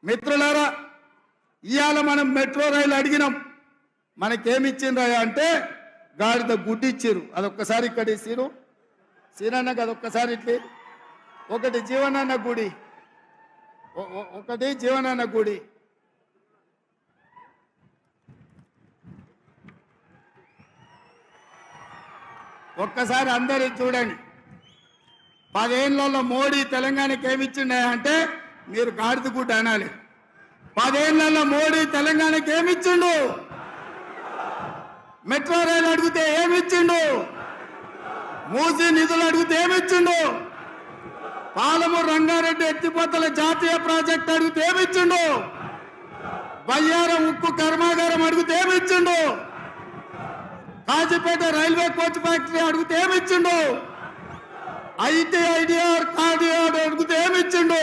మిత్రులారా, ఇవాళ మనం మెట్రో రైలు అడిగినాం, మనకేమిచ్చిండ్రా అంటే గాడిద గుడ్డి ఇచ్చిరు. అదొక్కసారి ఇక్కడ ఇచ్చిరు. సీనన్నకు అదొక్కసారి ఇట్లే ఒకటి జీవనాన్న గుడి, ఒకటి జీవనాన్న గుడి. ఒక్కసారి అందరూ చూడండి. 10 ఏళ్లలో మోడీ తెలంగాణకి ఏమిచ్చిండే అంటే మీరు గాడిద గుడ్డ అనాలి. 10 ఏళ్లలో మోడీ తెలంగాణకి ఏమిచ్చిండు? మెట్రో రైలు అడిగితే ఏమిచ్చిండు? మూసీ నిధులు అడిగితే ఏమిచ్చిండు? పాలమూరు రంగారెడ్డి ఎత్తిపోతల జాతీయ ప్రాజెక్ట్ అడిగితే ఏమిచ్చిండు? బయ్యారం ఉక్కు కర్మాగారం అడిగితే ఏమిచ్చిండు? కాజీపేట రైల్వే కోచ్ ఫ్యాక్టరీ అడిగితే ఏమిచ్చిండు? ఐటీ ఐడిఆర్ కార్డియార్ అడిగితే ఏమిచ్చిండు?